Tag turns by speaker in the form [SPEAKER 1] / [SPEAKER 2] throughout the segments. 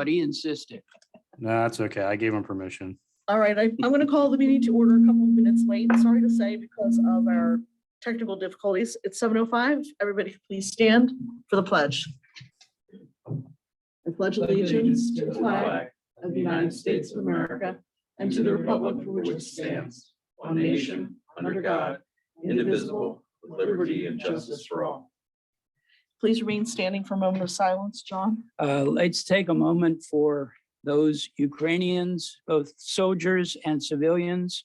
[SPEAKER 1] but he insisted.
[SPEAKER 2] No, that's okay. I gave him permission.
[SPEAKER 3] All right, I'm going to call the meeting to order a couple of minutes late. Sorry to say, because of our technical difficulties. It's 7:05. Everybody please stand for the pledge. I pledge allegiance to the flag of the United States of America and to the republic for which it stands, one nation, under God, indivisible, with liberty and justice for all. Please remain standing for a moment of silence, John.
[SPEAKER 1] Let's take a moment for those Ukrainians, both soldiers and civilians,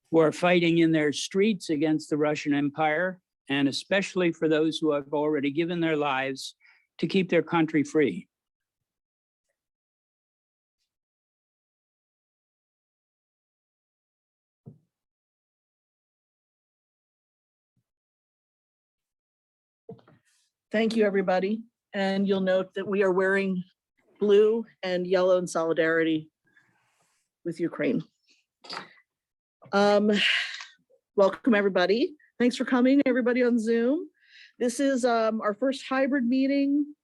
[SPEAKER 1] who are fighting in their streets against the Russian Empire, and especially for those who have already given their lives to keep their country free.
[SPEAKER 3] Thank you, everybody. And you'll note that we are wearing blue and yellow in solidarity with Ukraine. Welcome, everybody. Thanks for coming, everybody on Zoom. This is our first hybrid meeting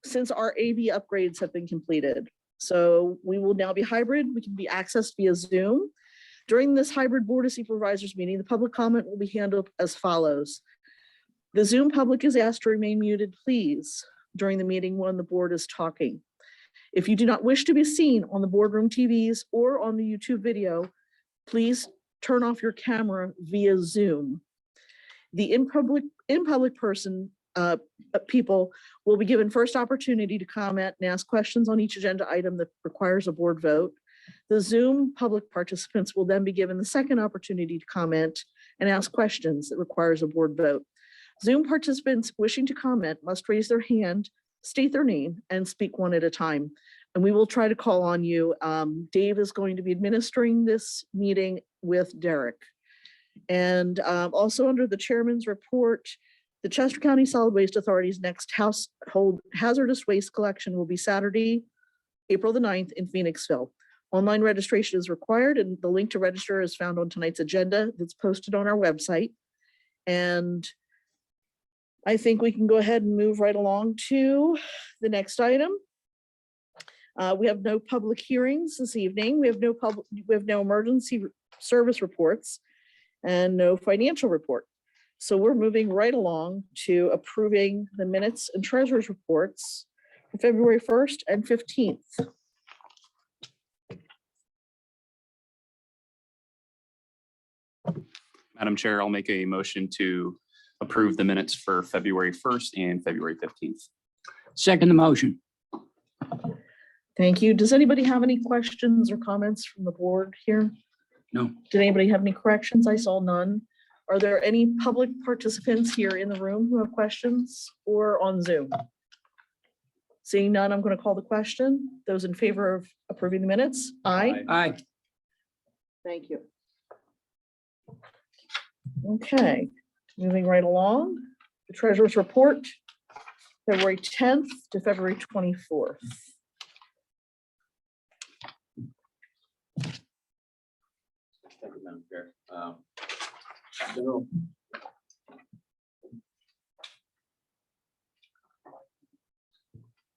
[SPEAKER 3] since our AV upgrades have been completed. So we will now be hybrid. We can be accessed via Zoom. During this hybrid Board of Supervisors meeting, the public comment will be handled as follows. The Zoom public is asked to remain muted, please, during the meeting when the board is talking. If you do not wish to be seen on the boardroom TVs or on the YouTube video, please turn off your camera via Zoom. The in public person, people will be given first opportunity to comment and ask questions on each agenda item that requires a board vote. The Zoom public participants will then be given the second opportunity to comment and ask questions that requires a board vote. Zoom participants wishing to comment must raise their hand, state their name, and speak one at a time. And we will try to call on you. Dave is going to be administering this meeting with Derek. And also under the chairman's report, the Chester County Solid Waste Authority's next household hazardous waste collection will be Saturday, April the 9th in Phoenixville. Online registration is required, and the link to register is found on tonight's agenda that's posted on our website. And I think we can go ahead and move right along to the next item. We have no public hearings this evening. We have no emergency service reports and no financial report. So we're moving right along to approving the minutes and treasurer's reports for February 1st and 15th.
[SPEAKER 4] Madam Chair, I'll make a motion to approve the minutes for February 1st and February 15th.
[SPEAKER 1] Second the motion.
[SPEAKER 3] Thank you. Does anybody have any questions or comments from the board here?
[SPEAKER 1] No.
[SPEAKER 3] Did anybody have any corrections? I saw none. Are there any public participants here in the room who have questions or on Zoom? Seeing none, I'm going to call the question. Those in favor of approving the minutes? Aye.
[SPEAKER 1] Aye.
[SPEAKER 3] Thank you. Okay, moving right along. The treasurer's report, February 10th to February 24th.
[SPEAKER 5] Thank you, Madam Chair.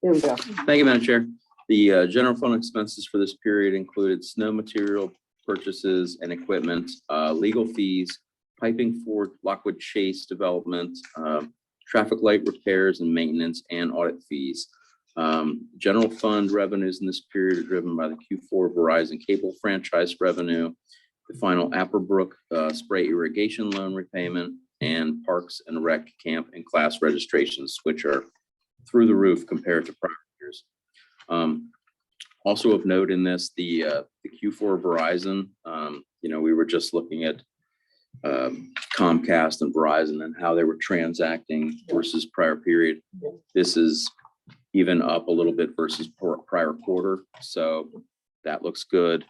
[SPEAKER 3] There we go.
[SPEAKER 5] Thank you, Madam Chair. The general fund expenses for this period included snow material purchases and equipment, legal fees, piping for Lockwood Chase development, traffic light repairs and maintenance, and audit fees. General fund revenues in this period are driven by the Q4 Verizon cable franchise revenue, the final Applebrook spray irrigation loan repayment, and Parks and Rec camp and class registrations, which are through the roof compared to prior years. Also of note in this, the Q4 Verizon, we were just looking at Comcast and Verizon and how they were transacting versus prior period. This is even up a little bit versus prior quarter, so that looks good.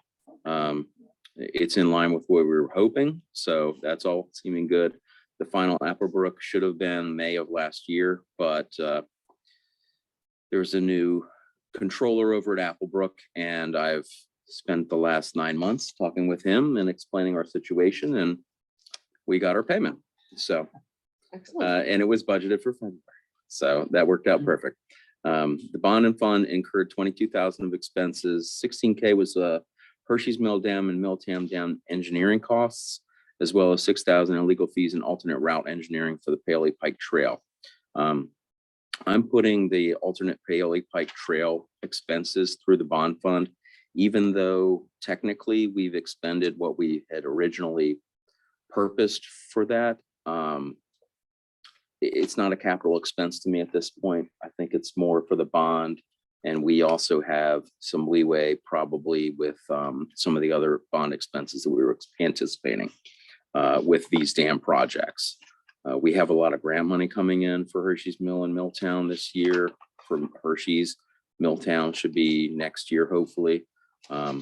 [SPEAKER 5] It's in line with what we were hoping, so that's all seeming good. The final Applebrook should have been May of last year, but there's a new controller over at Applebrook, and I've spent the last 9 months talking with him and explaining our situation, and we got our payment. So,
[SPEAKER 3] Excellent.
[SPEAKER 5] and it was budgeted for February, so that worked out perfect. The bond and fund incurred 22,000 of expenses. 16K was Hershey's Mill Dam and Milltown Dam engineering costs, as well as 6,000 in legal fees and alternate route engineering for the Paley Pike Trail. I'm putting the alternate Paley Pike Trail expenses through the bond fund, even though technically we've expended what we had originally purposed for that. It's not a capital expense to me at this point. I think it's more for the bond. And we also have some leeway probably with some of the other bond expenses that we were anticipating with these dam projects. We have a lot of grant money coming in for Hershey's Mill and Milltown this year. From Hershey's, Milltown should be next year, hopefully. But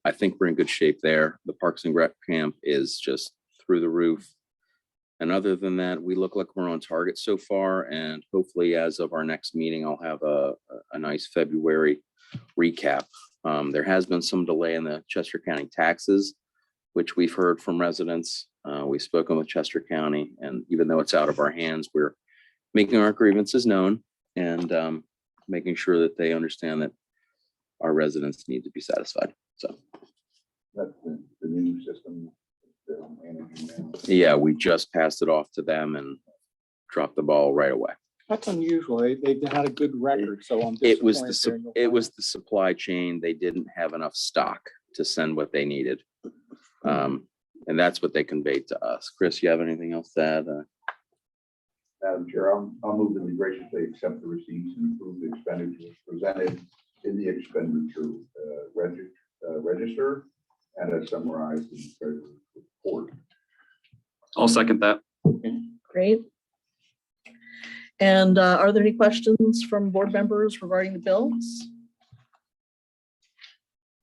[SPEAKER 5] I think we're in good shape there. The Parks and Rec camp is just through the roof. And other than that, we look like we're on target so far. And hopefully as of our next meeting, I'll have a nice February recap. There has been some delay in the Chester County taxes, which we've heard from residents. We've spoken with Chester County, and even though it's out of our hands, we're making our grievances known and making sure that they understand that our residents need to be satisfied. So
[SPEAKER 6] That's the new system. they're managing now.
[SPEAKER 5] yeah, we just passed it off to them and dropped the ball right away.
[SPEAKER 7] That's unusual. They've had a good record, so I'm
[SPEAKER 5] It was
[SPEAKER 7] disappointed.
[SPEAKER 5] the it was the supply chain. They didn't have enough stock to send what they needed. And that's what they conveyed to us. Chris, you have anything else to add?
[SPEAKER 6] Madam Chair, I'll move that we graciously accept the receipts and approve the expenditures presented in the expenditure register and as summarized in the treasurer's report.
[SPEAKER 4] I'll second that.
[SPEAKER 3] Great. And are there any questions from board members regarding the bills?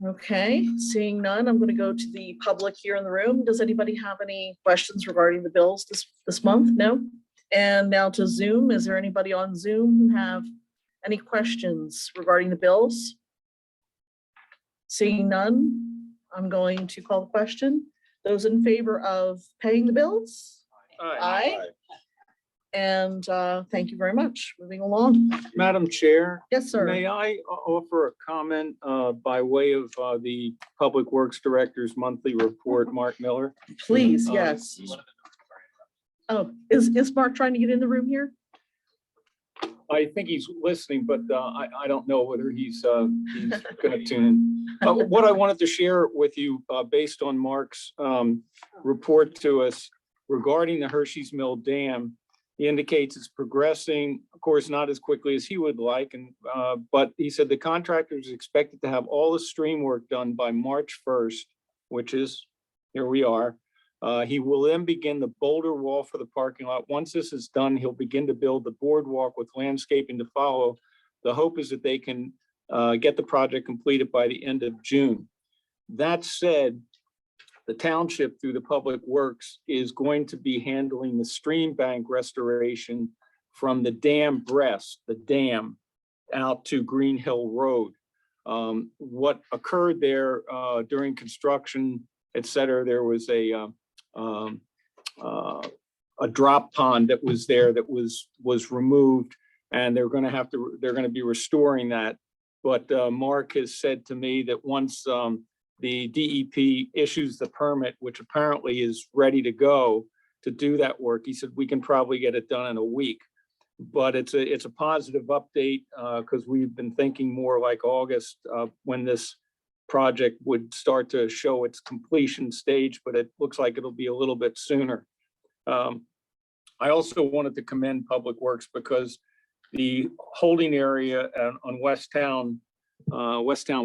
[SPEAKER 3] Okay, seeing none, I'm going to go to the public here in the room. Does anybody have any questions regarding the bills this month? No? And now to Zoom. Is there anybody on Zoom who have any questions regarding the bills? Seeing none, I'm going to call the question. Those in favor of paying the bills? Aye. And thank you very much. Moving along.
[SPEAKER 7] Madam Chair,
[SPEAKER 3] Yes, sir.
[SPEAKER 7] may I offer a comment by way of the Public Works Director's monthly report, Mark Miller?
[SPEAKER 3] Please, yes. Oh, is Mark trying to get in the room here?
[SPEAKER 7] I think he's listening, but I don't know whether he's going to tune in. What I wanted to share with you, based on Mark's report to us regarding the Hershey's Mill Dam, he indicates it's progressing, of course, not as quickly as he would like, but he said the contractor is expected to have all the stream work done by March 1st, which is, here we are. He will then begin the boulder wall for the parking lot. Once this is done, he'll begin to build the boardwalk with landscaping to follow. The hope is that they can get the project completed by the end of June. That said, the township through the Public Works is going to be handling the stream bank restoration from the dam breast, the dam, out to Green Hill Road. What occurred there during construction, et cetera, there was a drop pond that was there that was removed, and they're going to be restoring that. But Mark has said to me that once the DEP issues the permit, which apparently is ready to go to do that work, he said we can probably get it done in a week. But it's a positive update because we've been thinking more like August when this project would start to show its completion stage, but it looks like it'll be a little bit sooner. I also wanted to commend Public Works because the holding area on Westtown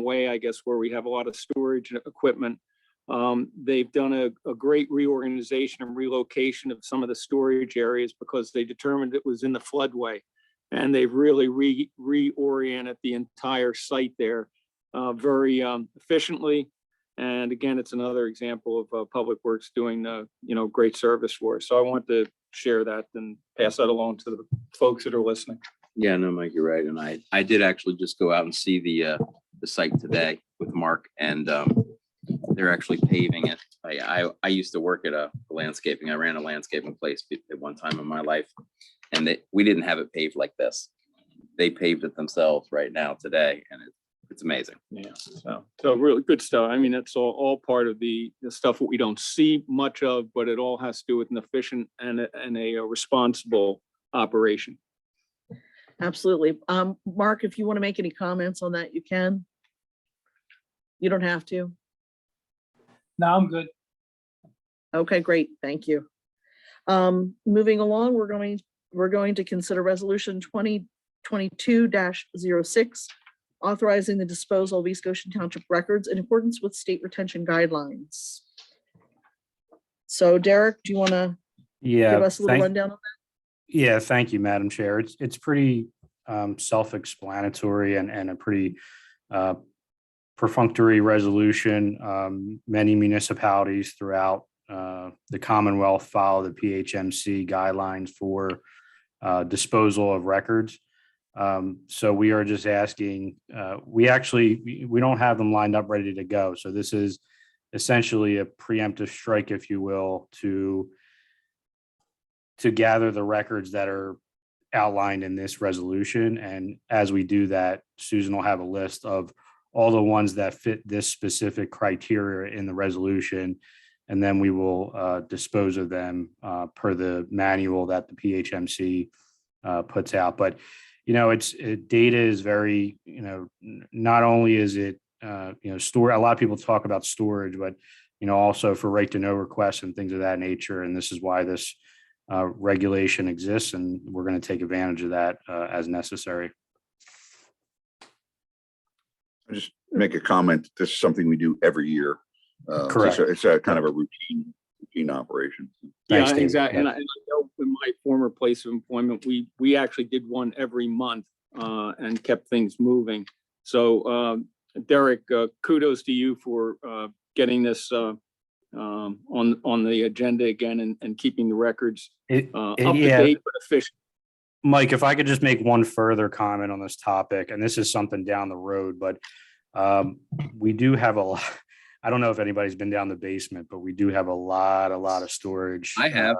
[SPEAKER 7] Way, I guess, where we have a lot of storage equipment, they've done a great reorganization and relocation of some of the storage areas because they determined it was in the floodway, and they've really reoriented the entire site there very efficiently. And again, it's another example of Public Works doing great service for us. So I want to share that and pass that along to the folks that are listening.
[SPEAKER 5] Yeah, no, Mike, you're right. And I did actually just go out and see the site today with Mark, and they're actually paving it. I used to work at a landscaping. I ran a landscaping place at one time in my life, And we didn't have it paved like this. They paved it themselves right now today, and it's amazing.
[SPEAKER 7] Yeah, so really good stuff. I mean, that's all part of the stuff that we don't see much of, but it all has to do with an efficient and a responsible operation.
[SPEAKER 3] Absolutely. Mark, if you want to make any comments on that, you can. You don't have to.
[SPEAKER 1] No, I'm good.
[SPEAKER 3] Okay, great. Thank you. Moving along, we're going to consider resolution 2022-06, authorizing the disposal of East Goshen Township records in accordance with state retention guidelines. So Derek, do you want to
[SPEAKER 2] Yeah.
[SPEAKER 3] give us a little rundown on
[SPEAKER 2] Yeah, thank you, Madam Chair. It's pretty self-explanatory and a pretty perfunctory resolution. Many municipalities throughout the Commonwealth follow the PHMC guidelines for disposal of records. So we are just asking, we don't have them lined up ready to go. So this is essentially a preemptive strike, if you will, to gather the records that are outlined in this resolution. And as we do that, Susan will have a list of all the ones that fit this specific criteria in the resolution. And then we will dispose of them per the manual that the PHMC puts out. But, data is very, not only is it, store, a lot of people talk about storage, but, also for right to know requests and things of that nature. And this is why this regulation exists, and we're going to take advantage of that as necessary.
[SPEAKER 6] I just make a comment. This is something we do every year.
[SPEAKER 2] Correct.
[SPEAKER 6] It's a kind of a routine operation.
[SPEAKER 2] Thanks,
[SPEAKER 7] Yeah,
[SPEAKER 2] Dave.
[SPEAKER 7] exactly.
[SPEAKER 2] Yeah.
[SPEAKER 7] And I know in my former place of employment, we actually did one every month and kept things moving. So Derek, kudos to you for getting this on the agenda again and keeping the records up to date but efficient.
[SPEAKER 2] Mike, if I could just make one further comment on this topic, and this is something down the road, but we do have a lot. I don't know if anybody's been down the basement, but we do have a lot of storage.
[SPEAKER 5] I have.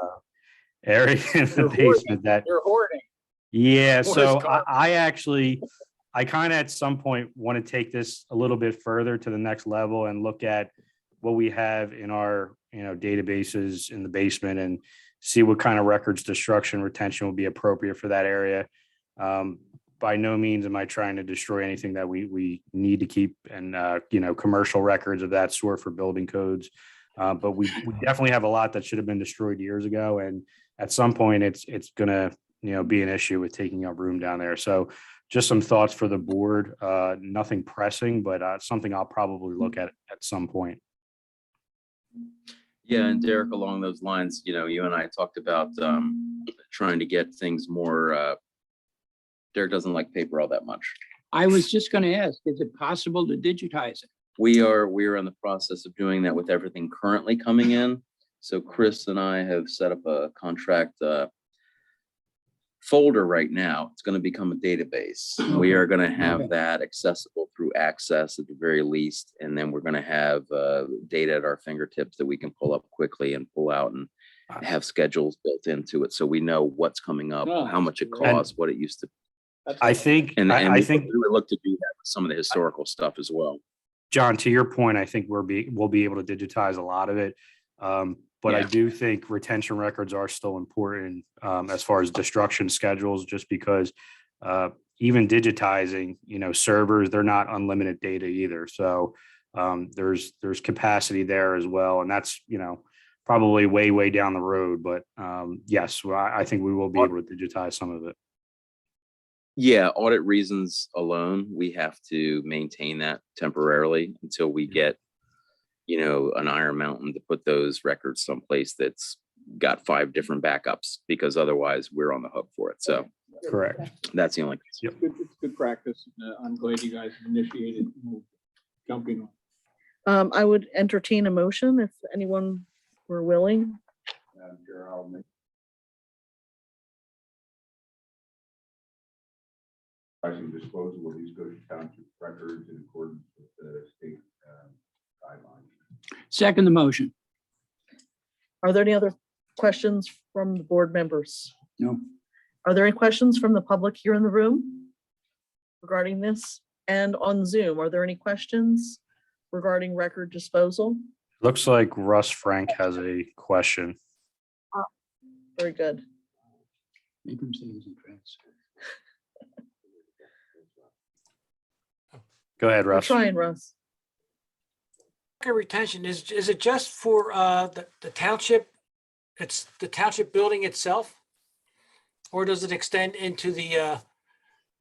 [SPEAKER 2] Area in the basement that
[SPEAKER 7] You're hoarding.
[SPEAKER 2] Yeah,
[SPEAKER 7] Or
[SPEAKER 2] so
[SPEAKER 7] is car-
[SPEAKER 2] I kind of at some point want to take this a little bit further to the next level and look at what we have in our, databases in the basement and see what kind of records destruction retention will be appropriate for that area. By no means am I trying to destroy anything that we need to keep and, commercial records of that sort for building codes. But we definitely have a lot that should have been destroyed years ago. And at some point it's going to, be an issue with taking up room down there. So just some thoughts for the board, nothing pressing, but something I'll probably look at some point.
[SPEAKER 5] Yeah, and Derek, along those lines, you and I talked about trying to get things more. Derek doesn't like paper all that much.
[SPEAKER 1] I was just going to ask, is it possible to digitize it?
[SPEAKER 5] We are in the process of doing that with everything currently coming in. So Chris and I have set up a contract folder right now. It's going to become a database. We are going to have that accessible through Access at the very least. And then we're going to have data at our fingertips that we can pull up quickly and pull out and have schedules built into it. So we know what's coming up,
[SPEAKER 7] Oh,
[SPEAKER 5] how much it
[SPEAKER 7] great.
[SPEAKER 5] costs, what it used to.
[SPEAKER 2] I think,
[SPEAKER 5] And
[SPEAKER 2] I think,
[SPEAKER 5] we would look to do that with some of the historical stuff as well.
[SPEAKER 2] John, to your point, I think we'll be able to digitize a lot of it. But I
[SPEAKER 5] Yeah.
[SPEAKER 2] do think retention records are still important as far as destruction schedules, just because even digitizing, servers, they're not unlimited data either. So there's capacity there as well. And that's, probably way down the road. But yes, I think we will be able to digitize some of it.
[SPEAKER 5] Yeah, audit reasons alone, we have to maintain that temporarily until we get, an Iron Mountain to put those records someplace that's got 5 different backups, because otherwise we're on the hook for it. So
[SPEAKER 2] Correct.
[SPEAKER 5] that's the only.
[SPEAKER 7] It's good practice. I'm glad you guys initiated jumping on.
[SPEAKER 3] I would entertain a motion if anyone were willing.
[SPEAKER 6] Madam Chair, I'll make. Pricing disposal of East Goshen Township records in accordance with the state guidelines.
[SPEAKER 1] Second the motion.
[SPEAKER 3] Are there any other questions from the board members?
[SPEAKER 1] No.
[SPEAKER 3] Are there any questions from the public here in the room regarding this? And on Zoom, are there any questions regarding record disposal?
[SPEAKER 2] Looks like Russ Frank has a question.
[SPEAKER 3] Very good.
[SPEAKER 1] Make them say his address.
[SPEAKER 2] Go ahead,
[SPEAKER 3] We're
[SPEAKER 2] Russ.
[SPEAKER 3] trying, Russ.
[SPEAKER 8] Record retention, is it just for the township? It's the township building itself? Or does it extend into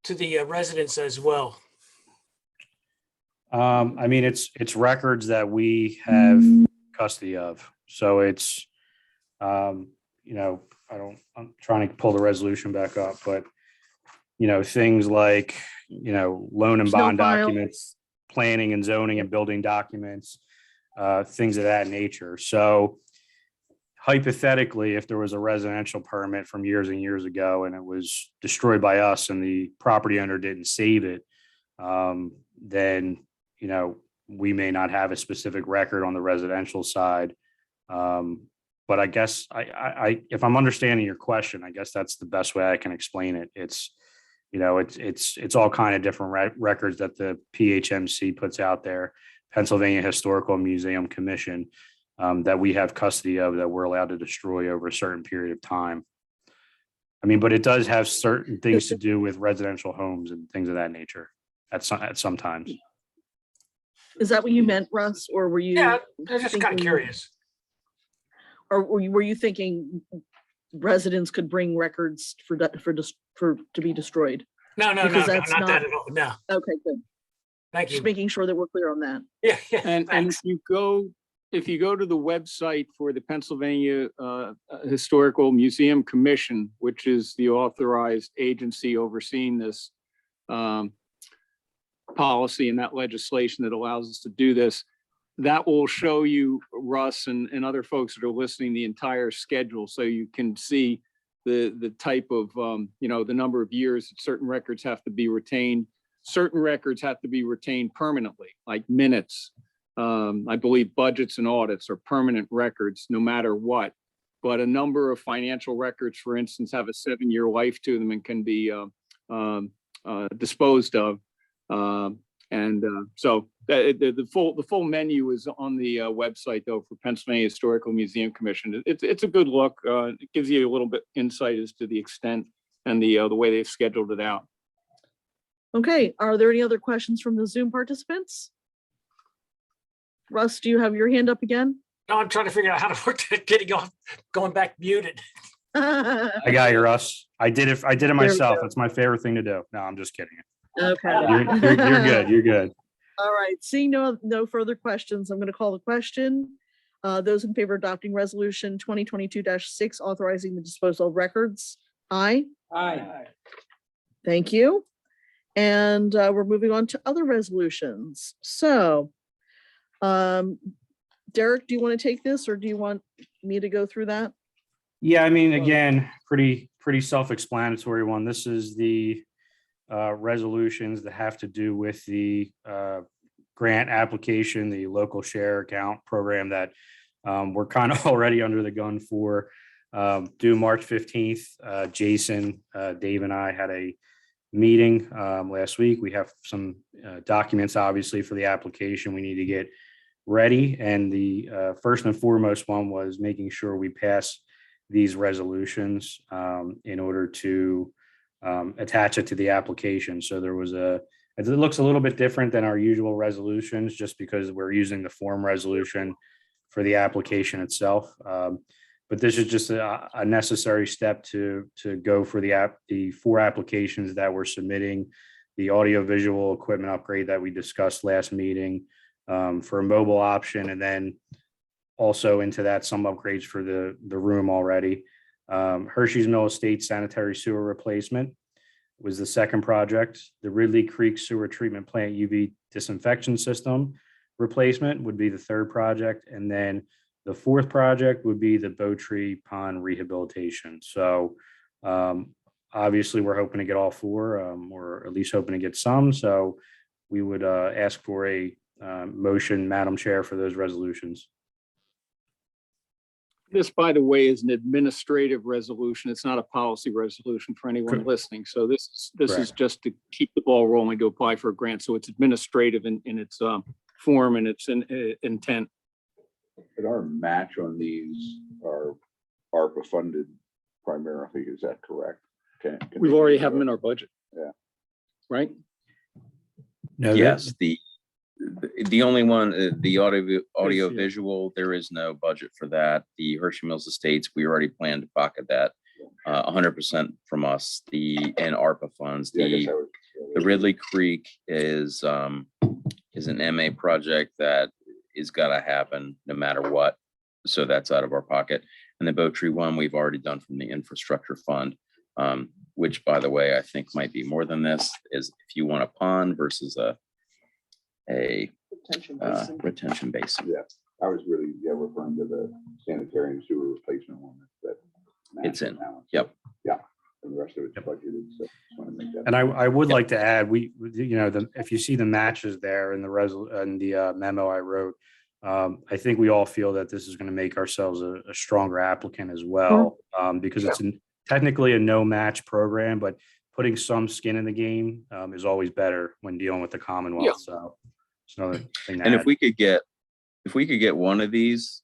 [SPEAKER 8] to the residents as well?
[SPEAKER 2] I mean, it's records that we have custody of. So it's, you know, I'm trying to pull the resolution back up, but, you know, things like, you know, loan and
[SPEAKER 3] There's no
[SPEAKER 2] bond
[SPEAKER 3] file.
[SPEAKER 2] documents, planning and zoning and building documents, things of that nature. So hypothetically, if there was a residential permit from years and years ago and it was destroyed by us and the property owner didn't save it, then, you know, we may not have a specific record on the residential side. But I guess if I'm understanding your question, I guess that's the best way I can explain it. It's, you know, it's all kind of different records that the PHMC puts out there, Pennsylvania Historical Museum Commission, that we have custody of, that we're allowed to destroy over a certain period of time. I mean, but it does have certain things to do with residential homes and things of that nature at some times.
[SPEAKER 3] Is that what you meant, Russ, or were you?
[SPEAKER 8] Yeah, I was just kind of
[SPEAKER 3] thinking-
[SPEAKER 8] curious.
[SPEAKER 3] Or were you thinking residents could bring records to be destroyed?
[SPEAKER 8] No,
[SPEAKER 3] Because that's
[SPEAKER 8] not that
[SPEAKER 3] not-
[SPEAKER 8] at all. No,
[SPEAKER 3] Okay, good.
[SPEAKER 8] thank
[SPEAKER 3] Just
[SPEAKER 8] you.
[SPEAKER 3] making sure that we're clear on that.
[SPEAKER 8] Yeah, yeah.
[SPEAKER 7] And
[SPEAKER 8] thanks.
[SPEAKER 7] if you go to the website for the Pennsylvania Historical Museum Commission, which is the authorized agency overseeing this policy and that legislation that allows us to do this, that will show you, Russ and other folks that are listening, the entire schedule, so you can see the type of, you know, the number of years that certain records have to be retained. Certain records have to be retained permanently, like minutes. I believe budgets and audits are permanent records, no matter what. But a number of financial records, for instance, have a 7-year life to them and can be disposed of. So the full menu is on the website, though, for Pennsylvania Historical Museum Commission. It's a good look. It gives you a little bit insight as to the extent and the way they've scheduled it out.
[SPEAKER 3] Okay, are there any other questions from the Zoom participants? Russ, do you have your hand up again?
[SPEAKER 8] No, I'm trying to figure out how to work that, getting off, going back muted.
[SPEAKER 2] I got you, Russ. I did it
[SPEAKER 3] we
[SPEAKER 2] myself.
[SPEAKER 3] go.
[SPEAKER 2] It's my favorite thing to do. No, I'm just kidding.
[SPEAKER 3] Okay.
[SPEAKER 2] You're good. You're good.
[SPEAKER 3] All right, seeing no further questions, I'm going to call the question. Those in favor of adopting resolution 2022-6, authorizing the disposal of records. Aye.
[SPEAKER 1] Aye.
[SPEAKER 3] Thank you. And we're moving on to other resolutions. So, Derek, do you want to take this, or do you want me to go through that?
[SPEAKER 2] Yeah, I mean, again, pretty self-explanatory one. This is the resolutions that have to do with the grant application, the local share account program that we're kind of already under the gun for. Due March 15th, Jason, Dave and I had a meeting last week. We have some documents, obviously, for the application we need to get ready. And the first and foremost one was making sure we pass these resolutions in order to attach it to the application. So there was it looks a little bit different than our usual resolutions, just because we're using the form resolution for the application itself. But this is just a necessary step to go for the 4 applications that we're submitting, the audiovisual equipment upgrade that we discussed last meeting, for a mobile option, and then also into that some upgrades for the room already. Hershey's Mill Estate sanitary sewer replacement was the second project. The Ridley Creek Sewer Treatment Plant UV disinfection system replacement would be the third project. And then the fourth project would be the Bowtree Pond rehabilitation. So obviously we're hoping to get all 4, or at least hoping to get some. So we would ask for a motion, Madam Chair, for those resolutions.
[SPEAKER 7] This, by the way, is an administrative resolution. It's not a policy resolution for anyone
[SPEAKER 2] Correct.
[SPEAKER 7] listening. So this is
[SPEAKER 2] Correct.
[SPEAKER 7] just to keep the ball rolling to apply for a grant. So it's administrative in its form and its intent.
[SPEAKER 6] And our match on these are ARPA funded primarily, is that correct? Can
[SPEAKER 7] We
[SPEAKER 6] they
[SPEAKER 7] already
[SPEAKER 6] do
[SPEAKER 7] have them
[SPEAKER 6] that?
[SPEAKER 7] in our budget.
[SPEAKER 6] Yeah.
[SPEAKER 7] Right?
[SPEAKER 2] No,
[SPEAKER 5] Yes, the only one, the audio
[SPEAKER 7] yeah.
[SPEAKER 5] visual, there is no budget for that. The Hershey Mills Estates, we already planned to pocket that 100% from us, and ARPA funds.
[SPEAKER 6] Yeah, I guess
[SPEAKER 5] The Ridley Creek is an MA project that is gotta happen no matter what. So that's out of our pocket. And the Boat Tree one, we've already done from the infrastructure fund, which, by the way, I think might be more than this, is if you want a pond versus a retention basin.
[SPEAKER 6] Yeah, I was really, referring to the sanitary and sewer replacement one that.
[SPEAKER 5] It's in.
[SPEAKER 6] now.
[SPEAKER 5] Yep.
[SPEAKER 6] Yeah, and the rest of it's budgeted, so just want to make that.
[SPEAKER 2] And I would like to add, if you see the matches there in the memo I wrote, I think we all feel that this is going to make ourselves a stronger applicant as well, because it's technically a no match program, but putting some skin in the game is always better when dealing with the Commonwealth.
[SPEAKER 7] Yeah.
[SPEAKER 2] So it's another thing. to
[SPEAKER 5] And
[SPEAKER 2] add.
[SPEAKER 5] if we could get one of these,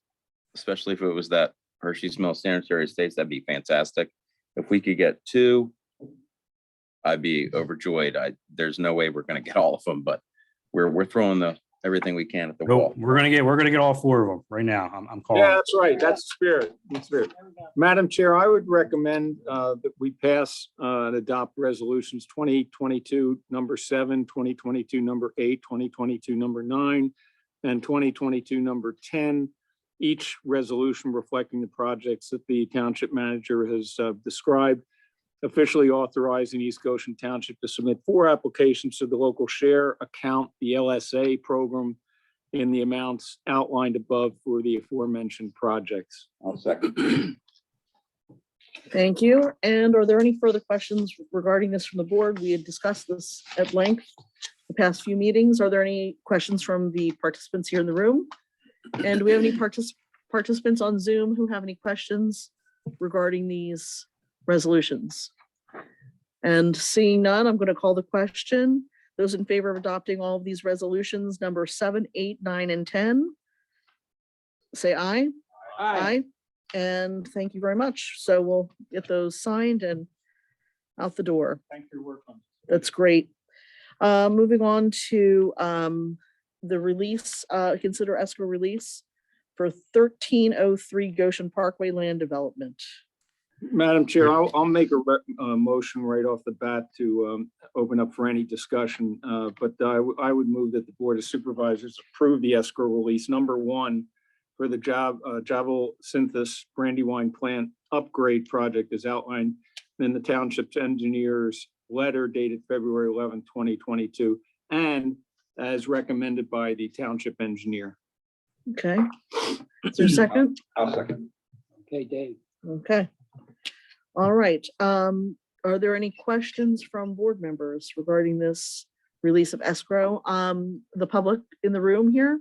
[SPEAKER 5] especially if it was that Hershey's Mill Sanitary Estates, that'd be fantastic. If we could get two, I'd be overjoyed. There's no way we're gonna get all of them, but we're throwing everything we can at the wall.
[SPEAKER 2] We're gonna get all four of them right now. I'm calling.
[SPEAKER 7] Yeah, that's right. That's the spirit. That's the spirit. Madam Chair, I would recommend that we pass and adopt resolutions 2022 number 7, 2022 number 8, 2022 number 9, and 2022 number 10. Each resolution reflecting the projects that the township manager has described, officially authorizing East Goshen Township to submit 4 applications to the local share account, the LSA program, in the amounts outlined above for the aforementioned projects.
[SPEAKER 6] I'll second.
[SPEAKER 3] Thank you. And are there any further questions regarding this from the board? We had discussed this at length the past few meetings. Are there any questions from the participants here in the room? And do we have any participants on Zoom who have any questions regarding these resolutions? And seeing none, I'm going to call the question. Those in favor of adopting all of these resolutions, number 7, 8, 9, and 10, say aye. Aye. And thank you very much. So we'll get those signed and out the door.
[SPEAKER 7] Thank you for your work on.
[SPEAKER 3] That's great. Moving on to the release, consider escrow release for 1303 Goshen Parkway land development.
[SPEAKER 7] Madam Chair, I'll make a motion right off the bat to open up for any discussion. But I would move that the Board of Supervisors approve the escrow release number 1 for the Javel Synthesis Brandywine plant upgrade project as outlined in the township's engineer's letter dated February 11, 2022, and as recommended by the township engineer.
[SPEAKER 3] Okay. Is there a second?
[SPEAKER 6] I'll second.
[SPEAKER 7] Okay, Dave.
[SPEAKER 3] Okay. All right. Are there any questions from board members regarding this release of escrow? The public in the room here?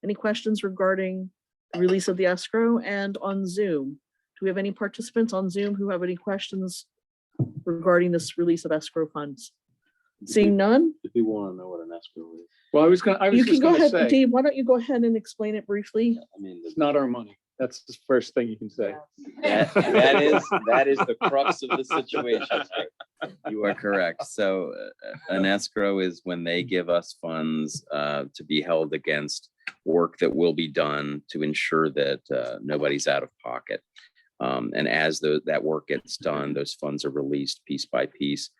[SPEAKER 3] Any questions regarding the release of the escrow? And on Zoom, do we have any participants on Zoom who have any questions regarding this release of escrow funds? Seeing none?
[SPEAKER 5] If you want to know what an escrow is,
[SPEAKER 7] Well, I was
[SPEAKER 3] You can
[SPEAKER 7] just
[SPEAKER 3] go
[SPEAKER 7] gonna
[SPEAKER 3] ahead,
[SPEAKER 7] say,
[SPEAKER 3] Dave, why don't you go ahead and explain it briefly?
[SPEAKER 5] I mean,
[SPEAKER 7] it's not our money. That's the first thing you can say.
[SPEAKER 5] that is the crux of the situation. You are correct. So an escrow is when they give us funds to be held against work that will be done to ensure that nobody's out of pocket. And as that work gets done, those funds are released piece by piece.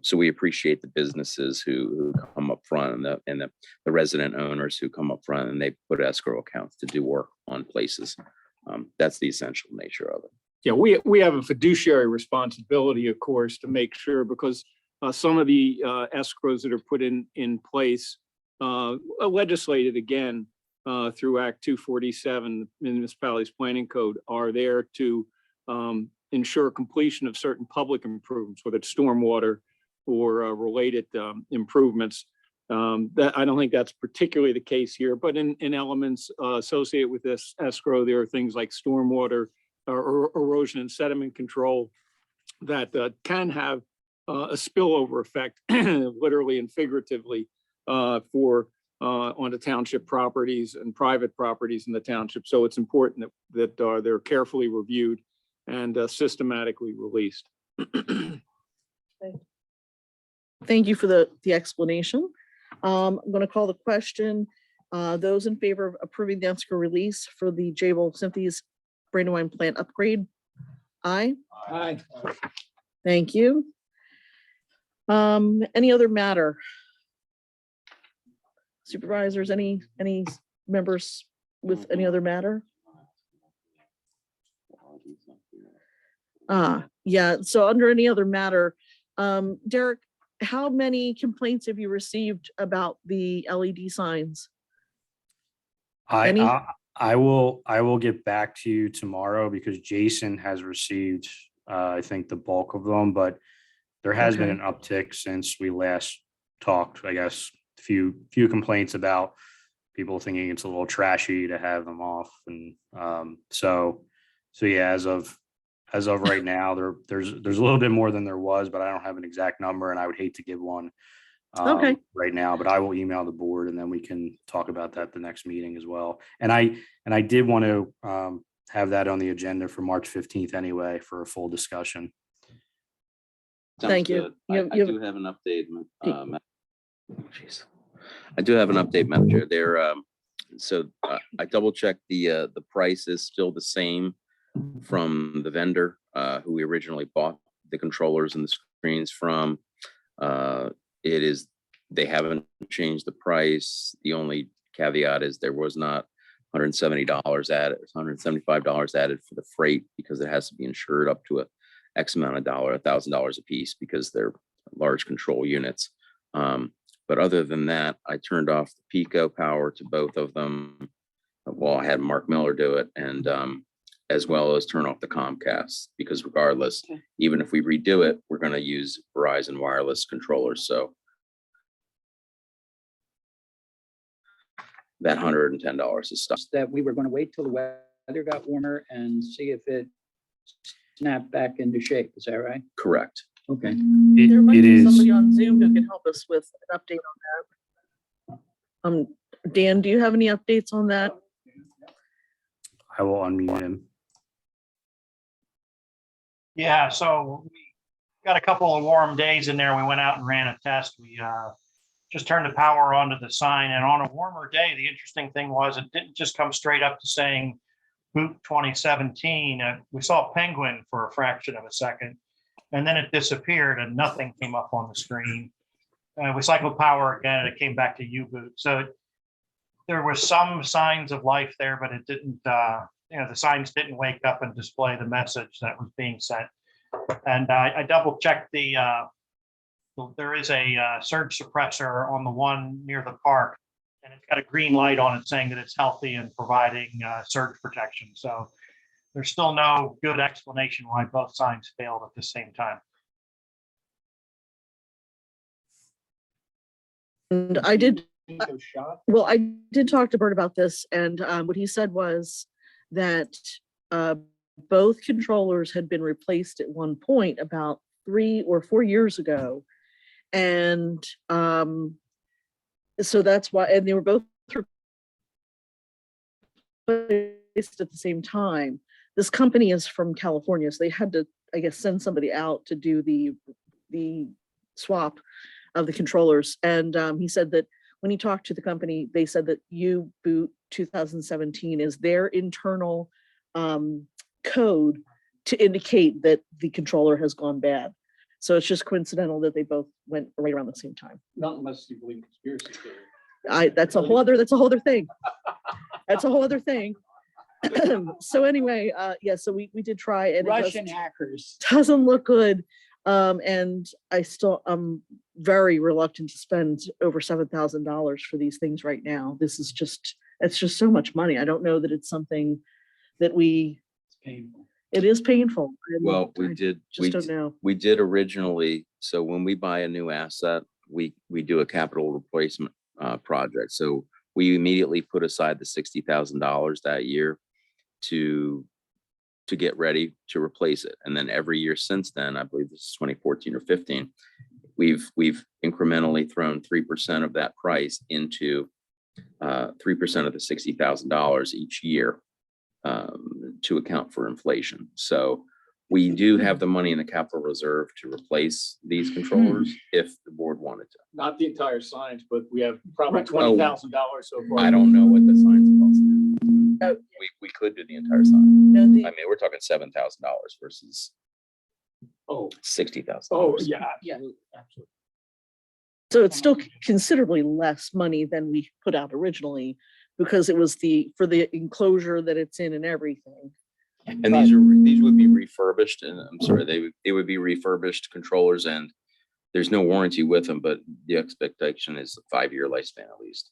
[SPEAKER 5] So we appreciate the businesses who come up front and the resident owners who come up front and they put escrow accounts to do work on places. That's the essential nature of it.
[SPEAKER 7] Yeah, we have a fiduciary responsibility, of course, to make sure, because some of the escrows that are put in place, legislated again through Act 247, Municipalities Planning Code, are there to ensure completion of certain public improvements, whether it's stormwater or related improvements. That, I don't think that's particularly the case here, but in elements associated with this escrow, there are things like stormwater or erosion and sediment control that can have a spillover effect, literally and figuratively, for on the township properties and private properties in the township. So it's important that they're carefully reviewed and systematically released.
[SPEAKER 3] Thank you for the explanation. I'm going to call the question. Those in favor of approving the escrow release for the Jabil Synthes Brandywine plant upgrade? Aye.
[SPEAKER 1] Aye.
[SPEAKER 3] Thank you. Any other matter? Supervisors, any members with any other matter? Yeah, so under any other matter, Derek, how many complaints have you received about the LED signs? Any?
[SPEAKER 2] I will get back to you tomorrow because Jason has received, I think the bulk of them, but there has been an uptick since we last talked, I guess, few complaints about people thinking it's a little trashy to have them off. And so yeah, as of right now, there's a little bit more than there was, but I don't have an exact number and I would hate to give one right now, but I will email the board and then we can talk about that the next meeting as well. And I did want to have that on the agenda for March 15th anyway, for a full discussion.
[SPEAKER 3] Thank you.
[SPEAKER 5] I do have an update. Jeez. I do have an update, Madam Chair. There, so I double checked the price is still the same from the vendor who we originally bought the controllers and the screens from. They haven't changed the price. The only caveat is there was not $170 added, $175 added for the freight because it has to be insured up to a X amount of $1,000 a piece because they're large control units. But other than that, I turned off the Pico power to both of them. Well, I had Mark Miller do it, and as well as turn off the Comcast, because regardless, even if we redo it, we're going to use Verizon wireless controllers. So that $110 is stuff.
[SPEAKER 1] That we were going to wait till the weather got warmer and see if it snapped back into shape. Is that right?
[SPEAKER 5] Correct.
[SPEAKER 1] Okay.
[SPEAKER 3] There might
[SPEAKER 2] It
[SPEAKER 3] be
[SPEAKER 2] is.
[SPEAKER 3] somebody on Zoom who can help us with an update on that. Dan, do you have any updates on that?
[SPEAKER 2] I will unmute him.
[SPEAKER 9] Yeah, so we got a couple of warm days in there. We went out and ran a test. We just turned the power onto the sign, and on a warmer day, the interesting thing was it didn't just come straight up to saying boot 2017. We saw a penguin for a fraction of a second, and then it disappeared and nothing came up on the screen. We cycled power again and it came back to U-boot. So there was some signs of life there, but it didn't, the signs didn't wake up and display the message that was being sent. And I double checked there is a surge suppressor on the one near the park, and it's got a green light on it saying that it's healthy and providing surge protection. So there's still no good explanation why both signs failed at the same time.
[SPEAKER 3] And I did talk to Bert about this, and what he said was that both controllers had been replaced at one point about 3 or 4 years ago. And so that's why, and they were both replaced at the same time. This company is from California, so they had to, I guess, send somebody out to do the swap of the controllers. And he said that when he talked to the company, they said that U-boot 2017 is their internal code to indicate that the controller has gone bad. So it's just coincidental that they both went right around the same time.
[SPEAKER 7] Not unless you believe conspiracy theory.
[SPEAKER 3] That's a whole other thing. That's a whole other thing. So anyway, yeah, so we did try, and
[SPEAKER 1] Russian hackers.
[SPEAKER 3] doesn't look good. And I'm very reluctant to spend over $7,000 for these things right now. It's just so much money. I don't know that it's something that
[SPEAKER 1] It's painful.
[SPEAKER 3] it is painful.
[SPEAKER 5] Well,
[SPEAKER 3] I just don't know.
[SPEAKER 5] we did originally. So when we buy a new asset, we do a capital replacement project. So we immediately put aside the $60,000 that year to get ready to replace it. And then every year since then, I believe this is 2014 or 15, we've incrementally thrown 3% of that price into 3% of the $60,000 each year to account for inflation. So we do have the money in the capital reserve to replace these controllers if the board wanted to.
[SPEAKER 7] Not the entire signs, but we have probably
[SPEAKER 3] Right.
[SPEAKER 7] $20,000 so far.
[SPEAKER 5] I don't know what the signs cost.
[SPEAKER 3] Oh.
[SPEAKER 5] We could do the entire sign.
[SPEAKER 3] No,
[SPEAKER 5] I
[SPEAKER 3] the,
[SPEAKER 5] mean, we're talking $7,000 versus
[SPEAKER 7] Oh,
[SPEAKER 5] $60,000.
[SPEAKER 7] oh, yeah.
[SPEAKER 3] Yeah.
[SPEAKER 7] Absolutely.
[SPEAKER 3] so it's still considerably less money than we put out originally because it was for the enclosure that it's in and everything.
[SPEAKER 5] And these would be refurbished, and I'm sorry, they would be refurbished controllers, and there's no warranty with them, but the expectation is a 5-year lifespan at least.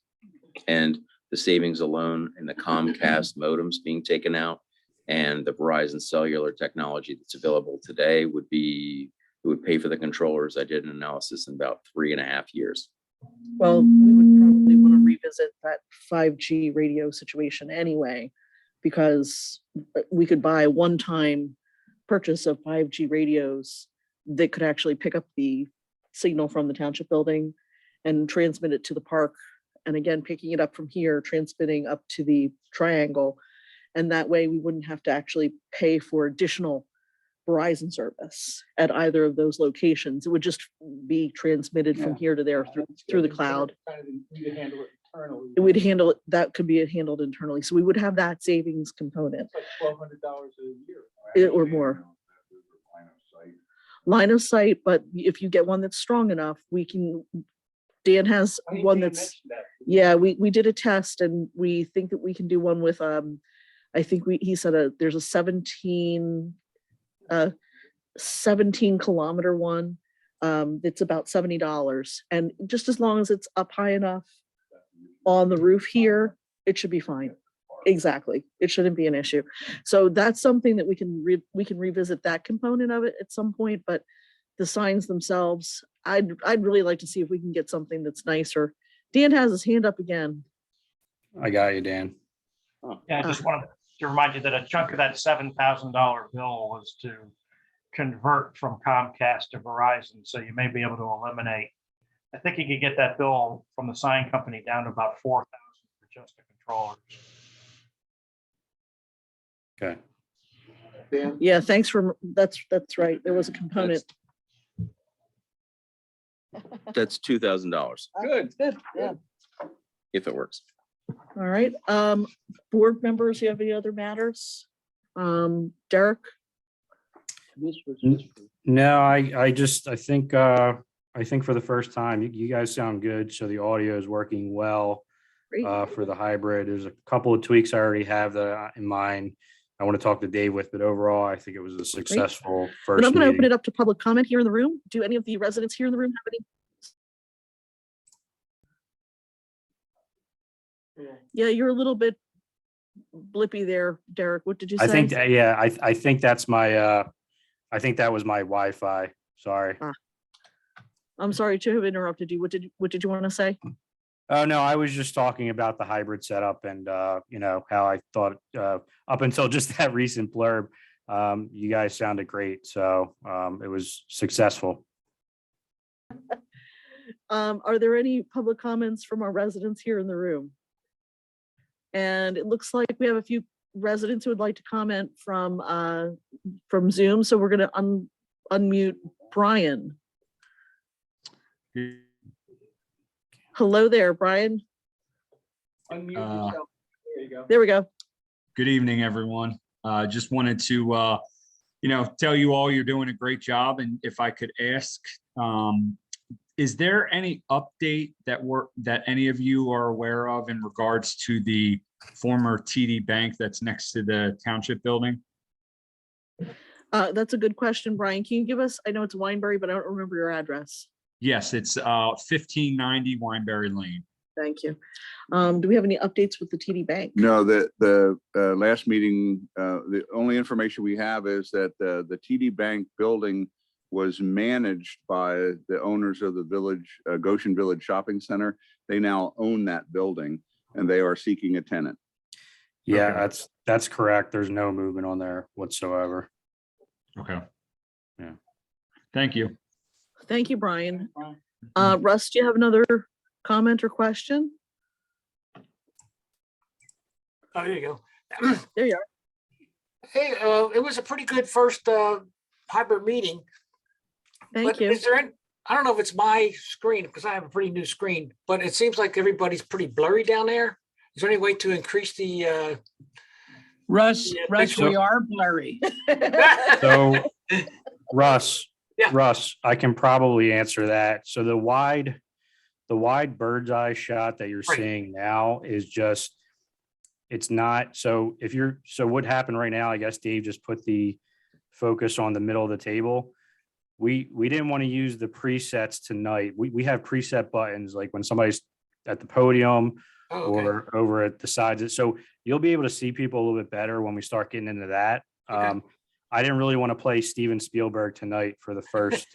[SPEAKER 5] And the savings alone and the Comcast modems being taken out and the Verizon cellular technology that's available today it would pay for the controllers. I did an analysis in about 3.5 years.
[SPEAKER 3] Well, we would probably want to revisit that 5G radio situation anyway, because we could buy a one-time purchase of 5G radios that could actually pick up the signal from the township building and transmit it to the park. And again, picking it up from here, transmitting up to the triangle. And that way we wouldn't have to actually pay for additional Verizon service at either of those locations. It would just be transmitted from here to there through the cloud.
[SPEAKER 7] We could handle it internally.
[SPEAKER 3] It would handle, that could be handled internally. So we would have that savings component
[SPEAKER 7] It's like $1,200 a year.
[SPEAKER 3] or more. Line of sight, but if you get one that's strong enough, Dan has
[SPEAKER 7] I think
[SPEAKER 3] one
[SPEAKER 7] Dan
[SPEAKER 3] that's,
[SPEAKER 7] mentioned that.
[SPEAKER 3] yeah, we did a test and we think that we can do one with, I think he said there's a 17 kilometer one. It's about $70. And just as long as it's up high enough on the roof here, it should be fine. Exactly. It shouldn't be an issue. So that's something that we can revisit that component of it at some point, but the signs themselves, I'd really like to see if we can get something that's nicer. Dan has his hand up again.
[SPEAKER 2] I got you, Dan.
[SPEAKER 9] Yeah, I just wanted to remind you that a chunk of that $7,000 bill was to convert from Comcast to Verizon. So you may be able to eliminate, I think you could get that bill from the sign company down to about $4,000 for just the controllers.
[SPEAKER 2] Okay.
[SPEAKER 7] Dan?
[SPEAKER 3] Yeah, thanks for, that's right. There was a component.
[SPEAKER 5] That's $2,000
[SPEAKER 3] Good, yeah.
[SPEAKER 5] if it works.
[SPEAKER 3] All right, board members, you have any other matters? Derek?
[SPEAKER 2] No, I think for the first time, you guys sound good. So the audio is working well
[SPEAKER 3] Great.
[SPEAKER 2] for the hybrid. There's a couple of tweaks I already have that in mind. I want to talk to Dave with, but overall, I think it was a successful
[SPEAKER 3] And
[SPEAKER 2] first
[SPEAKER 3] I'm going to open
[SPEAKER 2] meeting.
[SPEAKER 3] it up to public comment here in the room. Do any of the residents here in the room have any? Yeah, you're a little bit blippy there, Derek. What did you say?
[SPEAKER 2] I think, yeah, I think that's my, I think that was my Wi-Fi. Sorry.
[SPEAKER 3] I'm sorry to have interrupted you. What did you want to say?
[SPEAKER 2] Oh, no, I was just talking about the hybrid setup and, how I thought up until just that recent blurb, you guys sounded great. So it was successful.
[SPEAKER 3] Are there any public comments from our residents here in the room? And it looks like we have a few residents who would like to comment from Zoom. So we're going to unmute Brian. Hello there, Brian.
[SPEAKER 7] Unmute yourself. There you go.
[SPEAKER 3] There we go.
[SPEAKER 10] Good evening, everyone. Just wanted to, tell you all you're doing a great job. And if I could ask, is there any update that any of you are aware of in regards to the former TD Bank that's next to the township building?
[SPEAKER 3] That's a good question, Brian. Can you give us, I know it's Wineberry, but I don't remember your address.
[SPEAKER 10] Yes, it's 1590 Wineberry Lane.
[SPEAKER 3] Thank you. Do we have any updates with the TD Bank?
[SPEAKER 6] No, the last meeting, the only information we have is that the TD Bank building was managed by the owners of the village, Goshen Village Shopping Center. They now own that building and they are seeking a tenant.
[SPEAKER 2] Yeah,
[SPEAKER 10] Okay.
[SPEAKER 2] that's correct. There's no movement on there whatsoever.
[SPEAKER 10] Okay.
[SPEAKER 2] Yeah.
[SPEAKER 10] Thank you.
[SPEAKER 3] Thank you, Brian. Russ, do you have another comment or question?
[SPEAKER 8] Oh, there you go.
[SPEAKER 3] There you are.
[SPEAKER 8] Hey, it was a pretty good first hybrid meeting.
[SPEAKER 3] Thank
[SPEAKER 8] But
[SPEAKER 3] you.
[SPEAKER 8] is there any, I don't know if it's my screen, because I have a pretty new screen, but it seems like everybody's pretty blurry down there. Is there any way to increase the
[SPEAKER 1] Russ,
[SPEAKER 8] Yeah,
[SPEAKER 1] Russ,
[SPEAKER 8] thanks,
[SPEAKER 1] we are blurry.
[SPEAKER 2] So Russ,
[SPEAKER 8] Yeah.
[SPEAKER 2] Russ, I can probably answer that. So the wide bird's eye shot that you're
[SPEAKER 8] Right.
[SPEAKER 2] seeing now is just, it's not, so what happened right now, I guess Dave just put the focus on the middle of the table. We didn't want to use the presets tonight. We have preset buttons, like when somebody's at the podium
[SPEAKER 8] Oh, okay.
[SPEAKER 2] or over at the sides. So you'll be able to see people a little bit better when we start getting into that.
[SPEAKER 8] Okay.
[SPEAKER 2] I didn't really want to play Steven Spielberg tonight for the first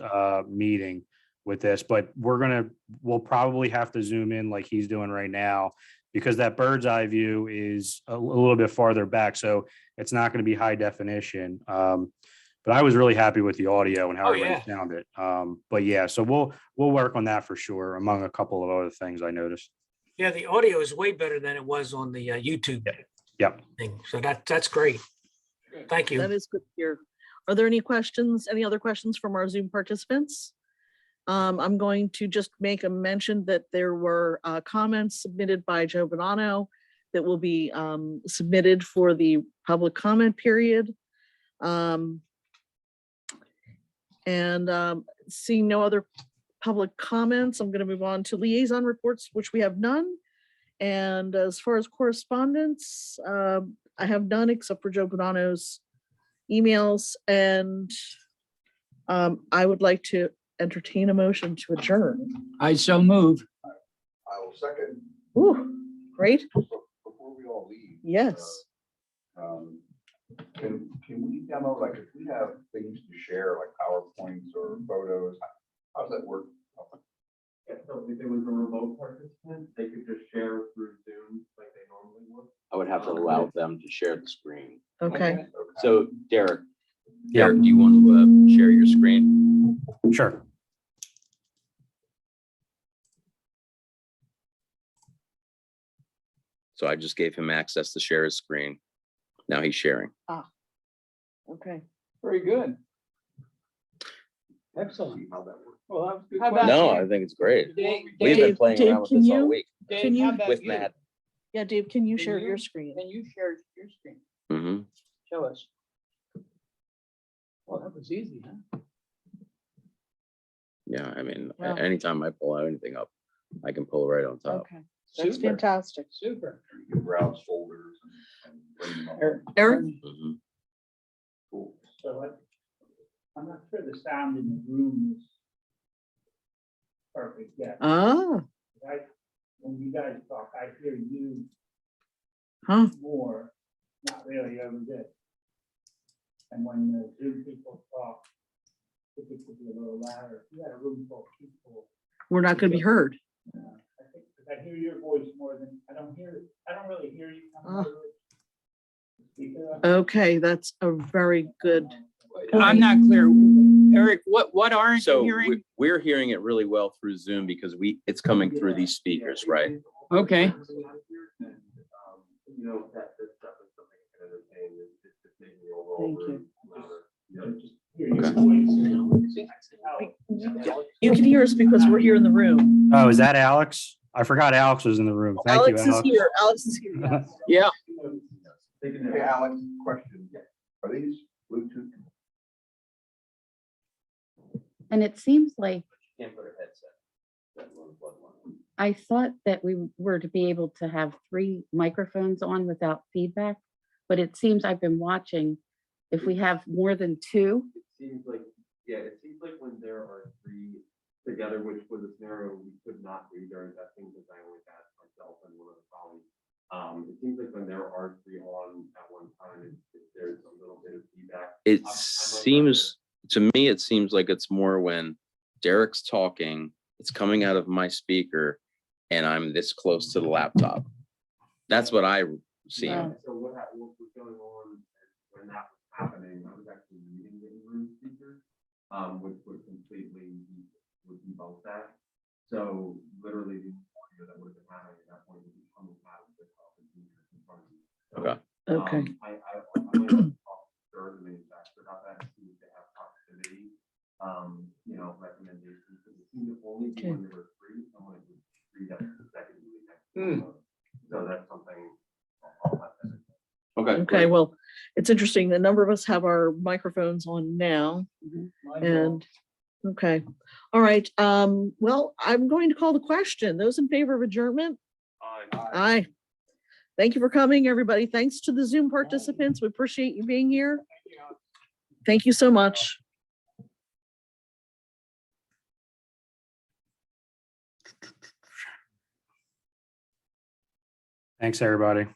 [SPEAKER 2] meeting with this, but we'll probably have to zoom in like he's doing right now, because that bird's eye view is a little bit farther back. So it's not going to be high definition. But I was really happy with the audio and how
[SPEAKER 8] Oh,
[SPEAKER 2] everybody
[SPEAKER 8] yeah.
[SPEAKER 2] sounded. But yeah, so we'll work on that for sure, among a couple of other things I noticed.
[SPEAKER 8] Yeah, the audio is way better than it was on the YouTube
[SPEAKER 2] Yep.
[SPEAKER 8] thing. So that's great. Thank
[SPEAKER 3] That
[SPEAKER 8] you.
[SPEAKER 3] is good to hear. Are there any questions, any other questions from our Zoom participants? I'm going to just make a mention that there were comments submitted by Joe Bonanno that will be submitted for the public comment period. Seeing no other public comments, I'm going to move on to liaison reports, which we have none. And as far as correspondence, I have none except for Joe Bonanno's emails. And I would like to entertain a motion to adjourn.
[SPEAKER 1] I so move.
[SPEAKER 6] I will second.
[SPEAKER 3] Ooh, great.
[SPEAKER 6] Before we all leave.
[SPEAKER 3] Yes.
[SPEAKER 6] Can we demo, like, if we have things to share, like PowerPoints or photos, how does that work?
[SPEAKER 11] Yeah, so if it was a remote participant, they could just share through Zoom like they normally would.
[SPEAKER 5] I would have to allow them to share the screen.
[SPEAKER 3] Okay.
[SPEAKER 5] So Derek,
[SPEAKER 2] Yeah.
[SPEAKER 5] do you want to share your screen?
[SPEAKER 2] Sure.
[SPEAKER 5] So I just gave him access to share his screen. Now he's sharing.
[SPEAKER 3] Okay.
[SPEAKER 1] Very good. Excellent.
[SPEAKER 6] How that works.
[SPEAKER 1] Well, that was good.
[SPEAKER 12] How about
[SPEAKER 5] No,
[SPEAKER 12] you?
[SPEAKER 5] I think it's great.
[SPEAKER 1] Dave,
[SPEAKER 5] We've been
[SPEAKER 3] Dave,
[SPEAKER 5] playing
[SPEAKER 3] Dave,
[SPEAKER 5] around with
[SPEAKER 3] can
[SPEAKER 5] this all
[SPEAKER 3] you-
[SPEAKER 5] week
[SPEAKER 1] Dave,
[SPEAKER 3] Can you-
[SPEAKER 1] how about
[SPEAKER 5] with
[SPEAKER 1] you?
[SPEAKER 5] Matt.
[SPEAKER 3] Yeah, Dave, can you
[SPEAKER 1] Can
[SPEAKER 3] share
[SPEAKER 1] you-
[SPEAKER 3] your screen?
[SPEAKER 1] Can you share your screen?
[SPEAKER 5] hmm
[SPEAKER 1] Show us. Well, that was easy, huh?
[SPEAKER 5] Yeah, I mean,
[SPEAKER 3] Wow.
[SPEAKER 5] anytime I pull out anything up, I can pull it right on top.
[SPEAKER 3] Okay, that's
[SPEAKER 1] Super.
[SPEAKER 3] fantastic.
[SPEAKER 1] Super.
[SPEAKER 6] You can browse folders and bring them up.
[SPEAKER 3] Eric?
[SPEAKER 5] Mhm.
[SPEAKER 6] Cool.
[SPEAKER 13] So I'm not sure the sound in the room is perfect yet. When you guys talk, I hear you
[SPEAKER 3] Huh?
[SPEAKER 13] more, not really over this. And when the Zoom people talk, it could be a little louder. If you had a room full of people,
[SPEAKER 3] We're not going to be heard.
[SPEAKER 13] I think, because I hear your voice more than, I don't really hear you coming
[SPEAKER 3] Oh.
[SPEAKER 13] over the speaker.
[SPEAKER 3] Okay, that's a very good.
[SPEAKER 1] I'm not clear. Eric, what aren't you
[SPEAKER 5] So
[SPEAKER 1] hearing?
[SPEAKER 5] we're hearing it really well through Zoom because it's coming through these speakers, right?
[SPEAKER 1] Okay.
[SPEAKER 11] You know, that stuff is something that can entertain, it's just making the overall
[SPEAKER 3] Thank you.
[SPEAKER 11] room louder. You know, just
[SPEAKER 13] Hear your voice.
[SPEAKER 3] You can hear us because we're here in the room.
[SPEAKER 2] Oh, is that Alex? I forgot Alex was in the room. Thank you,
[SPEAKER 3] Alex is
[SPEAKER 2] Alex.
[SPEAKER 3] here. Alex is here.
[SPEAKER 8] Yeah.
[SPEAKER 6] Hey, Alex, question. Are these Bluetooth?
[SPEAKER 12] And it seems like
[SPEAKER 5] Can't put a headset.
[SPEAKER 12] I thought that we were to be able to have 3 microphones on without feedback, but it seems I've been watching, if we have more than 2,
[SPEAKER 11] It seems like, it seems like when there are 3 together, which was a scenario we could not do during testing because I only had myself and one of the colleagues. It seems like when there are 3 on at one time, there's a little bit of feedback.
[SPEAKER 5] It
[SPEAKER 11] I'm
[SPEAKER 5] seems to me, it seems like it's more when Derek's talking, it's coming out of my speaker and I'm this close to the laptop. That's what I see.
[SPEAKER 12] Wow.
[SPEAKER 11] So what was going on when that was happening, I was actually reading the in-room speakers, which would completely debunk that. So literally the audio that would have been happening at that point would be coming out of the conference in front of you. So,
[SPEAKER 5] Okay.
[SPEAKER 3] Okay.
[SPEAKER 11] I might talk to the manufacturer about that and see if they have proximity, recommendations. Because it seemed to only be when there were three, someone would read that consecutively next to one another. So that's something. I'll have to-
[SPEAKER 5] Okay.
[SPEAKER 3] Okay,
[SPEAKER 5] great.
[SPEAKER 3] well, it's interesting. A number of us have our microphones on now and, okay. All right, well, I'm going to call the question. Those in favor of adjournment? Aye. Thank you for coming, everybody. Thanks to the Zoom participants. We appreciate you being here. Thank you so much.
[SPEAKER 2] Thanks, everybody.